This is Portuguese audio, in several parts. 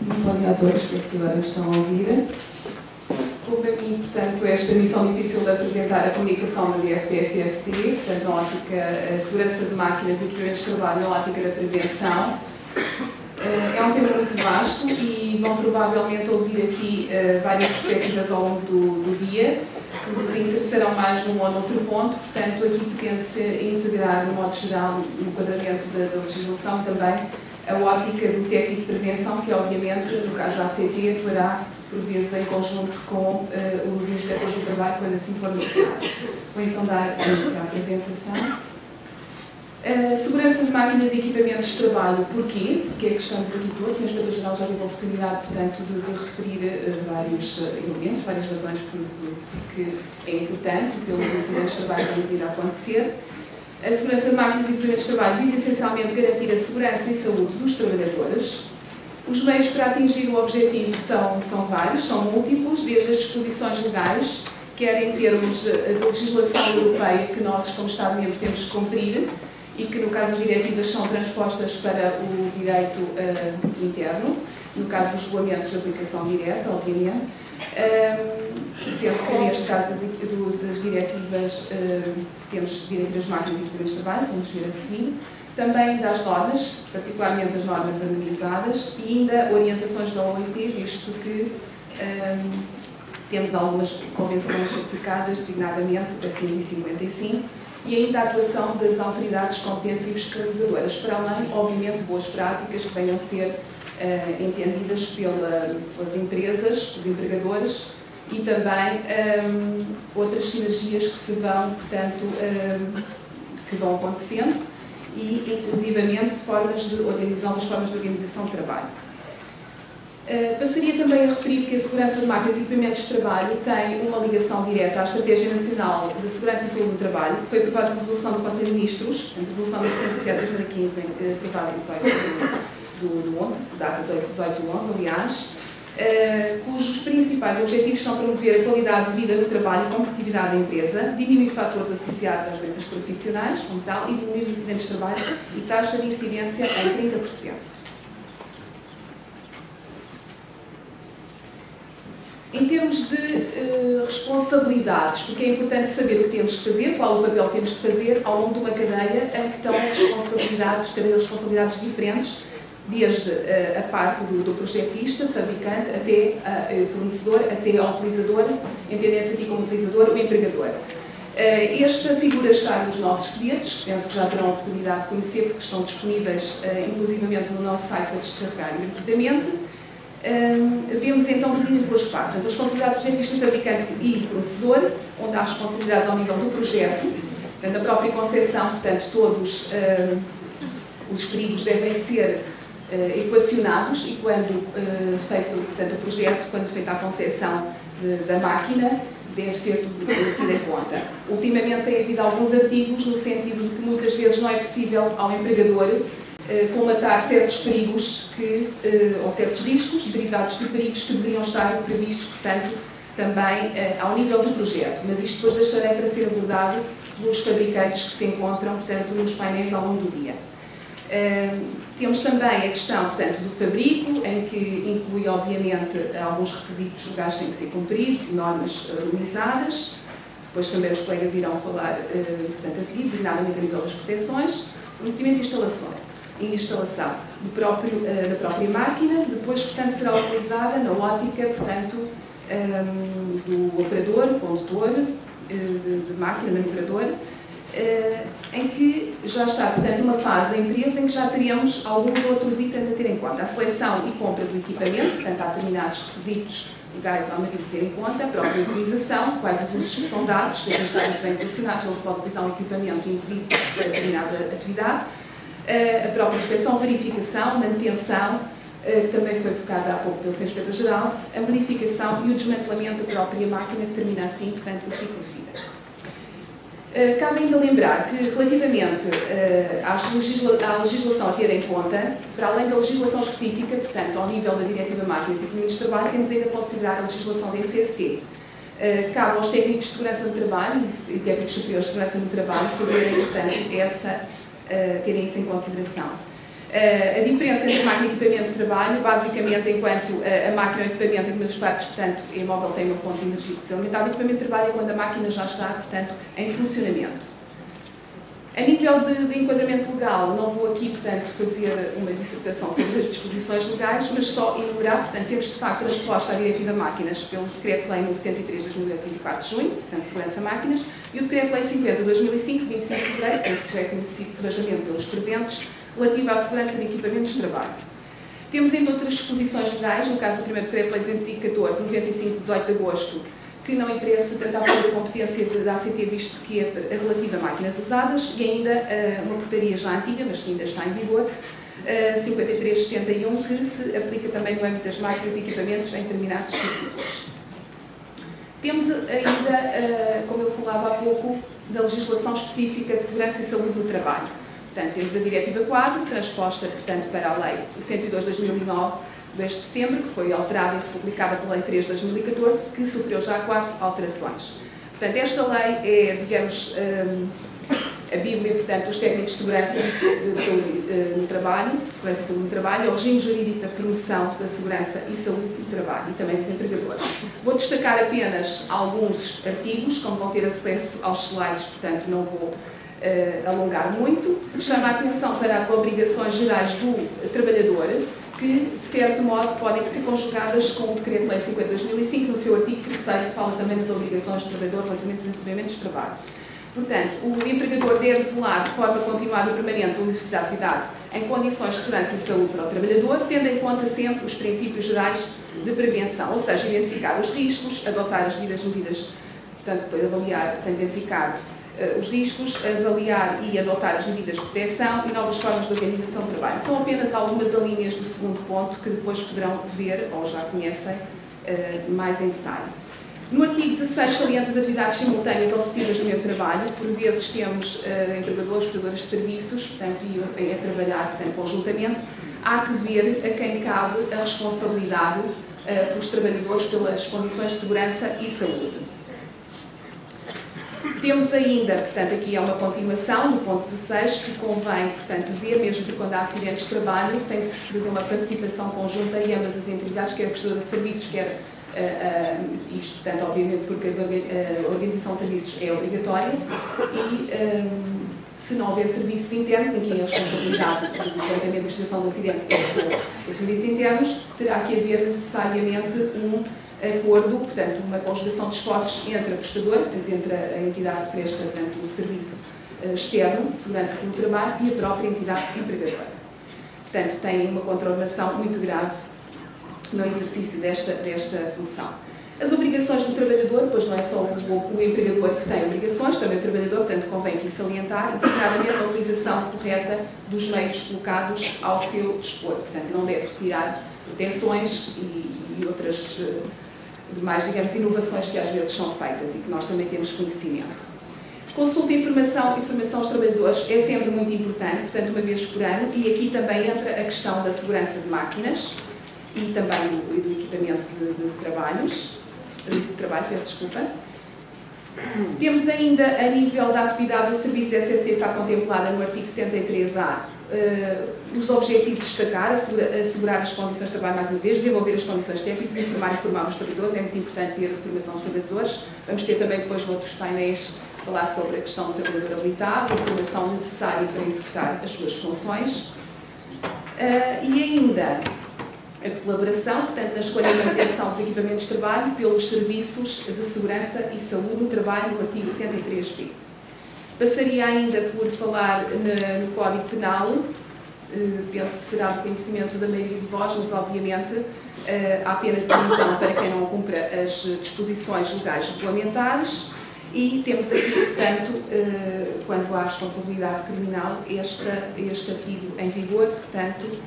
Muito bom dia a todos, que agora estão a ouvir. Como a mim, portanto, esta missão difícil de apresentar a comunicação da DSP-SST, portanto, na ótica a segurança de máquinas e equipamentos de trabalho, na ótica da prevenção. É um tema muito vasto e vão provavelmente ouvir aqui várias perspectivas ao longo do dia, que vos interessarão mais num ou noutro ponto. Portanto, aqui pretende-se integrar, no modo geral, no enquadramento da legislação também, a ótica do técnico de prevenção, que obviamente, no caso da ACT, atuará por vezes em conjunto com os inspectores do trabalho, quando assim for necessário. Vou então dar início à apresentação. Segurança de máquinas e equipamentos de trabalho, porquê? Porque é que estamos aqui todos? O Inspetor-Geral já teve a oportunidade, portanto, de referir vários elementos, várias razões porque é importante, pelos incidentes de trabalho que vão vir a acontecer. A segurança de máquinas e equipamentos de trabalho visa essencialmente garantir a segurança e saúde dos trabalhadores. Os meios para atingir o objetivo são vários, são múltiplos, desde as disposições legais, quer em termos de legislação europeia, que nós, como Estado-membro, temos de cumprir, e que, no caso das diretivas, são transpostas para o direito interno, no caso dos regulamentos de aplicação direta, obviamente, sendo que, neste caso das diretivas, temos diretivas de máquinas e equipamentos de trabalho, vamos ver a seguir, também das normas, particularmente das normas harmonizadas, e ainda orientações da OIT, visto que temos algumas convenções certificadas, designadamente a 155, e ainda a atuação das autoridades competentes e fiscalizadoras, para além, obviamente, de boas práticas que venham a ser entendidas pelas empresas, os empregadores, e também outras sinergias que se vão, portanto, que vão acontecendo, e, inclusivamente, novas formas de organização de trabalho. Passaria também a referir que a segurança de máquinas e equipamentos de trabalho tem uma ligação direta à Estratégia Nacional de Segurança e Saúde do Trabalho, que foi aprovada por resolução do Conselho de Ministros, a resolução 177 de 2015, aprovada em 18 do 11, data de 18 do 11, aliás, cujos principais objetivos são promover a qualidade de vida no trabalho e competitividade da empresa, diminuir fatores associados às doenças profissionais, como tal, e diminuir os incidentes de trabalho e taxa de incidência em 30%. Em termos de responsabilidades, porque é importante saber o que temos de fazer, qual o papel que temos de fazer ao longo de uma cadeia em que estão responsabilidades diferentes, desde a parte do projetista, fabricante, até fornecedor, até ao utilizador, entendendo-se aqui como utilizador, o empregador. Esta figura está nos nossos folhetos, penso que já terão a oportunidade de conhecer, porque estão disponíveis inclusivamente no nosso site para descarregar gratuitamente. Vemos então dividido em duas partes, a responsabilidade do projetista, fabricante e fornecedor, onde há responsabilidades ao nível do projeto, portanto, a própria concepção, portanto, todos os perigos devem ser equacionados e quando feito, portanto, o projeto, quando feita a concepção da máquina, deve ser tudo tido em conta. Ultimamente tem havido alguns artigos no sentido de que muitas vezes não é possível ao empregador comatar certos perigos ou certos riscos derivados de perigos que deveriam estar previstos, portanto, também ao nível do projeto. Mas isto depois deixarei para ser abordado pelos fabricantes que se encontram, portanto, nos painéis ao longo do dia. Temos também a questão, portanto, do fabrico, em que inclui, obviamente, alguns requisitos legais que têm que ser cumpridos e normas harmonizadas. Depois também os colegas irão falar, portanto, a seguir, designadamente a nível das proteções, fornecimento e instalação da própria máquina, depois, portanto, será utilizada na ótica, portanto, do operador, condutor, de máquina, manipulador, em que já está, portanto, numa fase da empresa em que já teríamos alguns outros itens a ter em conta. A seleção e compra do equipamento, portanto, há determinados requisitos legais e normativos a ter em conta, a própria utilização, quais os usos que são dados, devem estar muito bem relacionados, não se pode utilizar um equipamento indivíduo para determinada atividade, a própria inspeção, verificação, manutenção, que também foi focada há pouco pelo Sr. Inspetor-Geral, a modificação e o desmantelamento da própria máquina, que termina assim, portanto, o ciclo de vida. Cabe ainda lembrar que, relativamente à legislação a ter em conta, para além da legislação específica, portanto, ao nível da Diretiva Máquinas e Equipamentos de Trabalho, temos ainda a considerar a legislação da ECC. Cabe aos técnicos de segurança do trabalho e técnicos superiores de segurança do trabalho fazerem, portanto, terem isso em consideração. A diferença entre máquina e equipamento de trabalho, basicamente, enquanto a máquina ou equipamento em que das partes, portanto, é móvel, tem uma fonte de energia que se alimentar, o equipamento de trabalho é quando a máquina já está, portanto, em funcionamento. A nível de enquadramento legal, não vou aqui, portanto, fazer uma dissertação sobre as disposições legais, mas só enumerar, portanto, temos de facto a resposta à Diretiva Máquinas pelo Decreto-Lei nº 103 de 2024 de junho, portanto, Segurança Máquinas, e o Decreto-Lei 50 de 2005, 25 de fevereiro, que é conhecido sebejamente pelos presentes, relativo à segurança de equipamentos de trabalho. Temos ainda outras disposições legais, no caso do primeiro Decreto-Lei 214, 95 de 18 de agosto, que não interessa tanto à área da competência da ACT, visto que é relativa a máquinas usadas, e ainda uma portaria já antiga, mas que ainda está em vigor, 5371, que se aplica também no âmbito das máquinas e equipamentos em determinados títulos. Temos ainda, como eu falava há pouco, da legislação específica de segurança e saúde no trabalho. Portanto, temos a Diretiva 4, transposta, portanto, para a Lei 102 de 2009, 2 de setembro, que foi alterada e republicada pela Lei 3 de 2014, que sofreu já 4 alterações. Portanto, esta lei é, digamos, a Bíblia, portanto, dos técnicos de segurança no trabalho, segurança e saúde no trabalho, é o regime jurídico da promoção da segurança e saúde no trabalho e também dos empregadores. Vou destacar apenas alguns artigos, como vão ter acesso aos slides, portanto, não vou alongar muito. Chama a atenção para as obrigações gerais do trabalhador, que, de certo modo, podem ser conjugadas com o Decreto-Lei 50 de 2005, no seu artigo 3º, fala também das obrigações do trabalhador relativamente aos equipamentos de trabalho. Portanto, o empregador deve zelar de forma continuada e permanente o exercício da atividade em condições de segurança e saúde para o trabalhador, tendo em conta sempre os princípios gerais de prevenção, ou seja, identificar os riscos, adotar as devidas medidas, portanto, depois avaliar, portanto, identificar os riscos, avaliar e adotar as medidas de proteção e novas formas de organização do trabalho. São apenas algumas alíneas do segundo ponto que depois poderão ver, ou já conhecem, mais em detalhe. No artigo 16 salienta as atividades simultâneas ou sucessivas do meio de trabalho. Por vezes temos empregadores, prestadores de serviços, portanto, e a trabalhar, portanto, conjuntamente. Há que ver a quem cabe a responsabilidade pelos trabalhadores pelas condições de segurança e saúde. Temos ainda, portanto, aqui é uma continuação do ponto 16, que convém, portanto, ver, mesmo que quando há acidentes de trabalho, tem que se fazer uma participação conjunta e ambas as entidades, quer a prestadora de serviços, quer isto, portanto, obviamente, porque a organização de serviços é obrigatória e se não houver serviços internos, em que a responsabilidade do departamento de investigação do acidente é os serviços internos, terá que haver necessariamente um acordo, portanto, uma conjugação de esforços entre a prestadora, portanto, entre a entidade que presta, portanto, o serviço externo de segurança do trabalho e a própria entidade empregadora. Portanto, tem uma contraordenação muito grave no exercício desta função. As obrigações do trabalhador, pois não é só o empregador que tem obrigações, também o trabalhador, portanto, convém aqui salientar, designadamente a utilização correta dos meios colocados ao seu dispor. Portanto, não deve retirar proteções e outras demais, digamos, inovações que às vezes são feitas e que nós também temos conhecimento. Consulta e informação aos trabalhadores é sempre muito importante, portanto, uma vez por ano, e aqui também entra a questão da segurança de máquinas e também do equipamento de trabalho, peço desculpa. Temos ainda, a nível da atividade do serviço SST, que está contemplada no artigo 73A, os objetivos de destacar, assegurar as condições de trabalho mais uma vez, desenvolver as condições técnicas, informar e formar os trabalhadores, é muito importante ter a formação dos trabalhadores. Vamos ter também depois noutros painéis falar sobre a questão do trabalhador habilitado, a formação necessária para executar as suas funções. E ainda a colaboração, portanto, na escolha e manutenção dos equipamentos de trabalho pelos serviços de segurança e saúde no trabalho, no artigo 103b. Passaria ainda por falar no Código Penal, penso que será do conhecimento da maioria de vós, mas obviamente há pena de prisão para quem não cumpra as disposições legais regulamentares e temos aqui, portanto, quando há responsabilidade criminal, este artigo em vigor, portanto,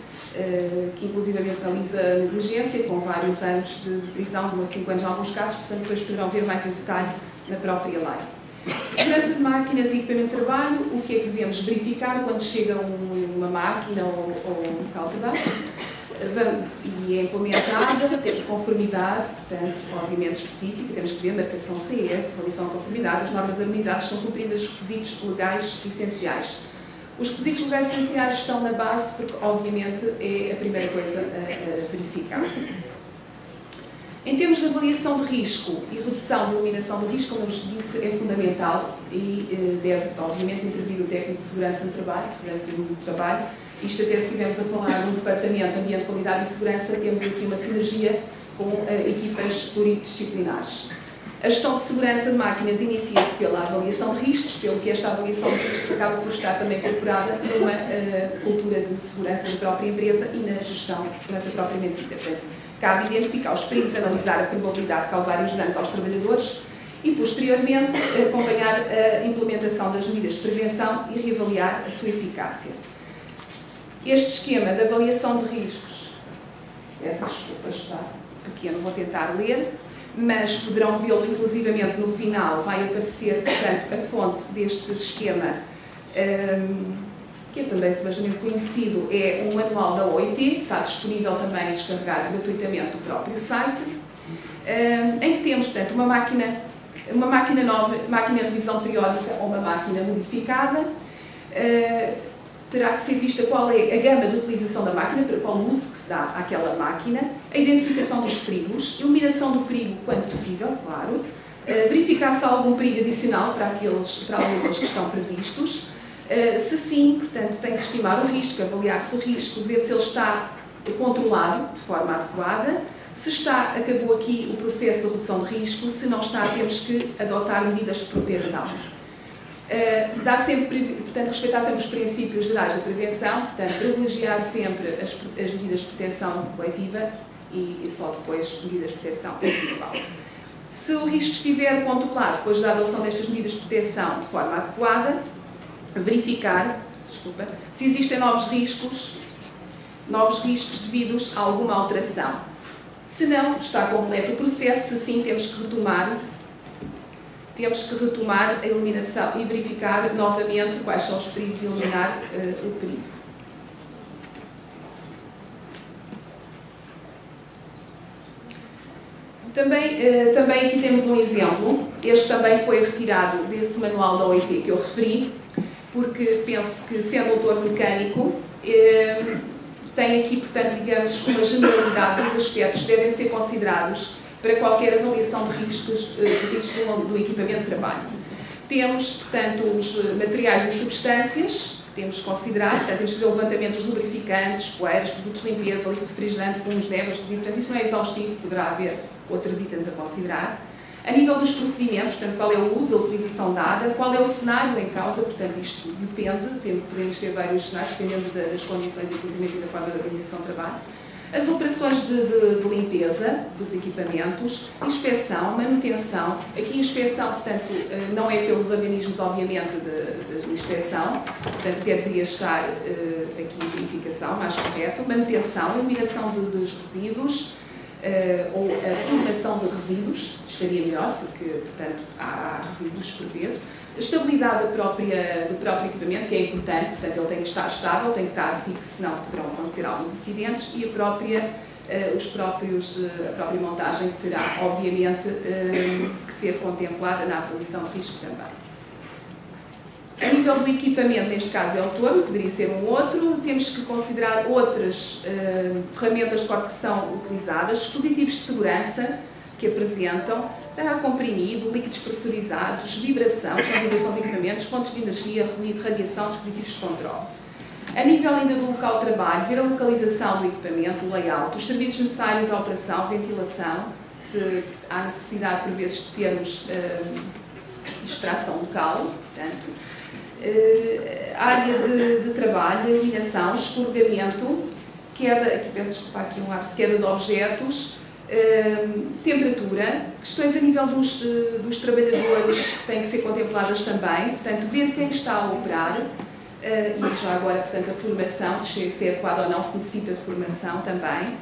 que inclusivamente analisa a negligência, com vários anos de prisão, de 1 a 5 anos em alguns casos, portanto, depois poderão ver mais em detalhe na própria lei. Segurança de máquinas e equipamento de trabalho, o que é que devemos verificar quando chega uma máquina ou um local de trabalho? E é implementada, ter conformidade, portanto, obviamente específica, temos que ver marcação CE, condição de conformidade, as normas harmonizadas são cumpridas os requisitos legais essenciais. Os requisitos legais essenciais estão na base porque, obviamente, é a primeira coisa a verificar. Em termos de avaliação de risco e redução de eliminação do risco, como eu vos disse, é fundamental e deve, obviamente, intervir o técnico de segurança no trabalho, segurança do trabalho. Isto até se estivermos a falar no Departamento de Ambiente, Qualidade e Segurança, temos aqui uma sinergia com equipas pluridisciplinares. A gestão de segurança de máquinas inicia-se pela avaliação de riscos, pelo que esta avaliação de riscos acaba por estar também incorporada numa cultura de segurança da própria empresa e na gestão de segurança propriamente dita. Portanto, cabe identificar os perigos, analisar a probabilidade de causarem os danos aos trabalhadores e, posteriormente, acompanhar a implementação das medidas de prevenção e reavaliar a sua eficácia. Este esquema de avaliação de riscos, essa desculpa está pequeno, vou tentar ler, mas poderão vê-lo inclusivamente no final, vai aparecer, portanto, a fonte deste esquema, que é também bastante conhecido, é um manual da OIT, está disponível também a descarregar gratuitamente do próprio site, em que temos, portanto, uma máquina nova, máquina de revisão periódica ou uma máquina modificada. Terá que ser vista qual é a gama de utilização da máquina, para qual uso que se dá àquela máquina, a identificação dos perigos, eliminação do perigo quando possível, claro, verificar se há algum perigo adicional para aqueles que estão previstos. Se sim, portanto, tem que se estimar o risco, avaliar-se o risco, ver se ele está controlado de forma adequada. Se está, acabou aqui o processo de redução de risco, se não está, temos que adotar medidas de proteção. Portanto, respeitar sempre os princípios gerais da prevenção, portanto, privilegiar sempre as medidas de proteção coletiva e só depois medidas de proteção individual. Se o risco estiver controlado depois da adoção destas medidas de proteção de forma adequada, verificar, se existem novos riscos devidos a alguma alteração. Se não, está completo o processo, se sim, temos que retomar a eliminação e verificar novamente quais são os perigos e eliminar o perigo. Também aqui temos um exemplo. Este também foi retirado desse manual da OIT que eu referi, porque penso que, sendo autor mecânico, tem aqui, portanto, digamos, uma generalidade dos aspectos que devem ser considerados para qualquer avaliação de riscos do equipamento de trabalho. Temos, portanto, os materiais e substâncias, temos que considerar, portanto, temos que fazer o levantamento dos lubrificantes, poeiras, produtos de limpeza, líquido refrigerante, fumos, névoas, portanto, isso não é exaustivo, poderá haver outros itens a considerar. A nível dos procedimentos, portanto, qual é o uso, a utilização dada, qual é o cenário em causa, portanto, isto depende, podemos ter vários cenários, dependendo das condições, inclusive, e da forma de organização do trabalho. As operações de limpeza dos equipamentos, inspeção, manutenção. Aqui a inspeção, portanto, não é pelos organismos, obviamente, de inspeção, portanto, deveria estar aqui a verificação, mais correto. Manutenção, eliminação dos resíduos, ou a formação de resíduos, estaria melhor, porque, portanto, há resíduos por vezes. A estabilidade do próprio equipamento, que é importante, portanto, ele tem que estar estável, tem que estar fixo, senão poderão acontecer alguns acidentes, e a própria montagem que terá, obviamente, que ser contemplada na avaliação de risco também. A nível do equipamento, neste caso é o torno, poderia ser um outro, temos que considerar outras ferramentas de corte que são utilizadas, dispositivos de segurança que apresentam, ar comprimido, líquidos pressurizados, vibração de equipamentos, fontes de energia, ruído, radiação, dispositivos de controle. A nível ainda do local de trabalho, ver a localização do equipamento, o layout, os serviços necessários à operação, ventilação, se há necessidade, por vezes, de termos extração local, portanto, área de trabalho, iluminação, escorregamento, queda, aqui peço desculpa, aqui um lápis, queda de objetos, temperatura, questões a nível dos trabalhadores que têm que ser contempladas também, portanto, ver quem está a operar e já agora, portanto, a formação, se é adequada ou não, se necessita de formação também.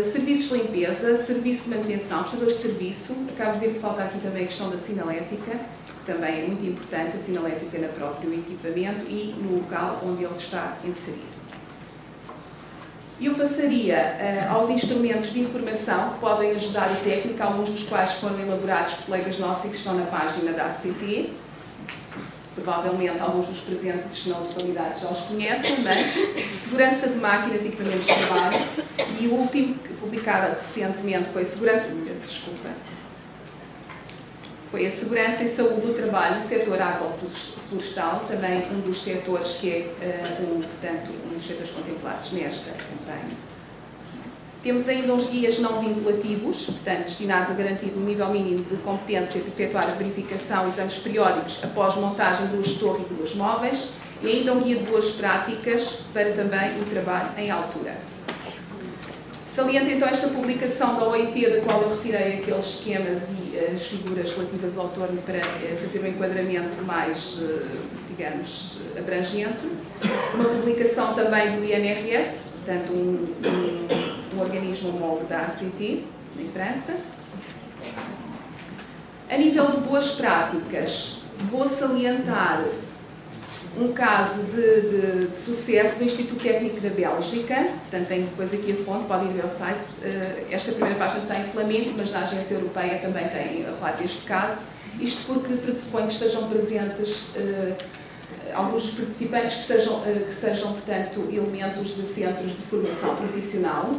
Serviços de limpeza, serviço de manutenção, prestadores de serviço, acabo de ver que falta aqui também a questão da sinalética, que também é muito importante, a sinalética no próprio equipamento e no local onde ele está inserido. Eu passaria aos instrumentos de informação que podem ajudar o técnico, alguns dos quais foram elaborados por colegas nossos e que estão na página da ACT. provavelmente alguns dos presentes, se não de totalidade, já os conhecem, mas segurança de máquinas e equipamentos de trabalho, e o último, publicado recentemente, foi foi a segurança e saúde do trabalho no setor agroflorestal, também um dos setores que é, portanto, um dos setores contemplados nesta campanha. Temos ainda os guias não vinculativos, portanto, destinados a garantir o nível mínimo de competência de efetuar a verificação e exames periódicos após montagem do gestor e dos móveis, e ainda um guia de boas práticas para também o trabalho em altura. Saliento então esta publicação da OIT, da qual eu retirei aqueles esquemas e as figuras relativas ao torno para fazer um enquadramento mais, digamos, abrangente. Uma publicação também do INRS, portanto, um organismo homólogo da ACT, em França. A nível de boas práticas, vou salientar um caso de sucesso do Instituto Técnico da Bélgica, portanto tem depois aqui a fonte, podem ver ao site. Esta primeira página está em flamenco, mas na Agência Europeia também tem relato deste caso. Isto porque pressupõe que estejam presentes alguns dos participantes que sejam, portanto, elementos de centros de formação profissional,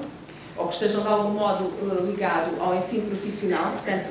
ou que estejam de algum modo ligado ao ensino profissional. Portanto,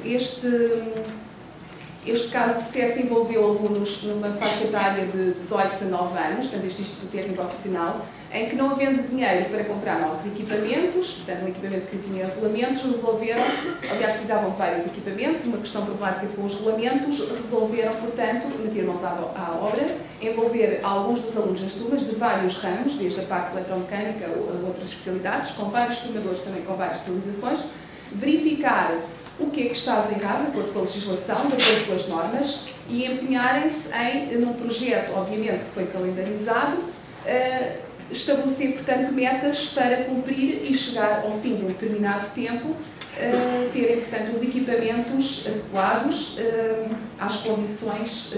este caso de sucesso envolveu alunos numa faixa etária de 18 a 19 anos, portanto, este Instituto Técnico Profissional, em que, não havendo dinheiro para comprar novos equipamentos, portanto, um equipamento que tinha regulamentos, resolveram, aliás, precisavam de vários equipamentos, uma questão problemática com os regulamentos, resolveram, portanto, meter mãos à obra, envolver alguns dos alunos das turmas de vários ramos, desde a parte eletromecânica a outras especialidades, com vários formadores também com várias especializações, verificar o que é que estava errado, de acordo com a legislação, de acordo com as normas, e empenharem-se num projeto, obviamente, que foi calendarizado, estabelecer, portanto, metas para cumprir e chegar ao fim de um determinado tempo, terem, portanto, os equipamentos adequados às condições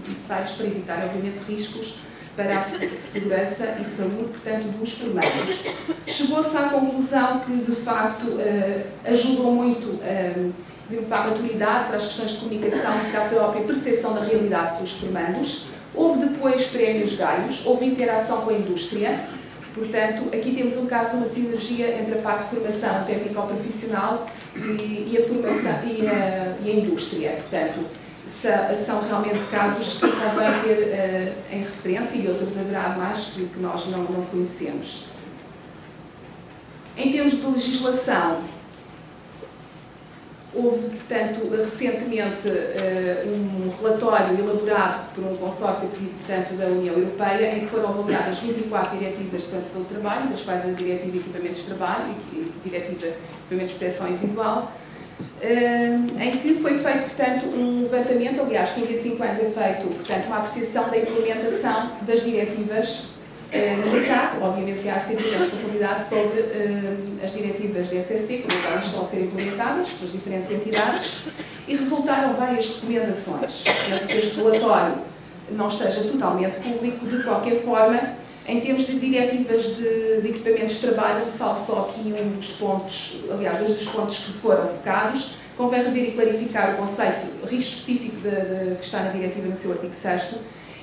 necessárias para evitar, obviamente, riscos para a segurança e saúde, portanto, dos formandos. Chegou-se à conclusão que, de facto, ajudou muito para a maturidade, para as questões de comunicação e para a própria percepção da realidade dos formandos. Houve depois prémios ganhos, houve interação com a indústria. Portanto, aqui temos um caso de uma sinergia entre a parte de formação técnico-profissional e a formação e a indústria. Portanto, são realmente casos que convém ter em referência, e outros haverá mais que nós não conhecemos. Em termos de legislação, houve, portanto, recentemente um relatório elaborado por um consórcio, portanto, da União Europeia, em que foram avaliadas 24 diretivas de segurança do trabalho, das quais a Diretiva de Equipamentos de Trabalho e a Diretiva de Equipamentos de Proteção Individual, em que foi feito, portanto, um levantamento, aliás, 35 anos é feito, portanto, uma apreciação da implementação das diretivas no mercado. Obviamente que há sempre a responsabilidade sobre as diretivas da SSC, como elas estão a ser implementadas pelas diferentes entidades, e resultaram várias recomendações. Penso que este relatório não esteja totalmente público, de qualquer forma. Em termos de diretivas de equipamentos de trabalho, ressalvo só aqui um dos pontos, aliás, dois dos pontos que foram focados. Convém rever e clarificar o conceito risco específico que está na diretiva no seu artigo 6º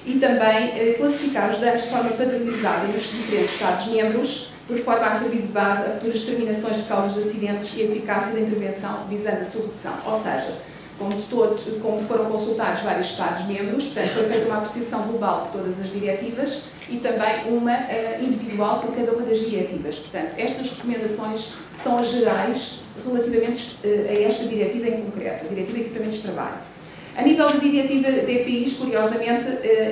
e também classificar os danos de forma padronizada nos diferentes Estados-membros, por forma a servir de base a futuras determinações de causas de acidentes e a eficácia da intervenção visando a sua redução. Ou seja, como foram consultados vários Estados-membros, portanto, foi feita uma apreciação global de todas as diretivas e também uma individual por cada uma das diretivas. Portanto, estas recomendações são as gerais relativamente a esta diretiva em concreto, a Diretiva de Equipamentos de Trabalho. A nível da diretiva de EPIs, curiosamente,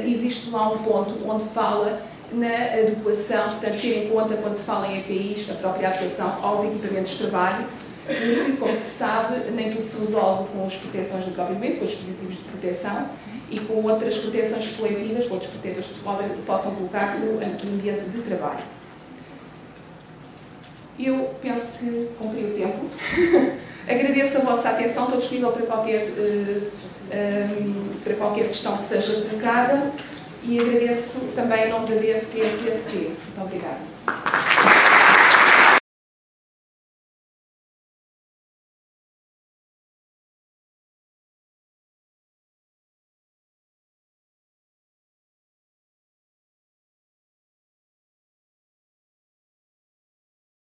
existe lá um ponto onde fala na adequação, portanto, ter em conta, quando se fala em EPIs, a própria adequação aos equipamentos de trabalho, porque, como se sabe, nem tudo se resolve com as proteções do próprio ambiente, com os dispositivos de proteção e com outras proteções coletivas, com outros protetores que possam colocar no ambiente de trabalho. Eu penso que cumpri o tempo. Agradeço a vossa atenção, estou disponível para qualquer questão que seja colocada e agradeço também em nome da DSP-CSC. Muito obrigada.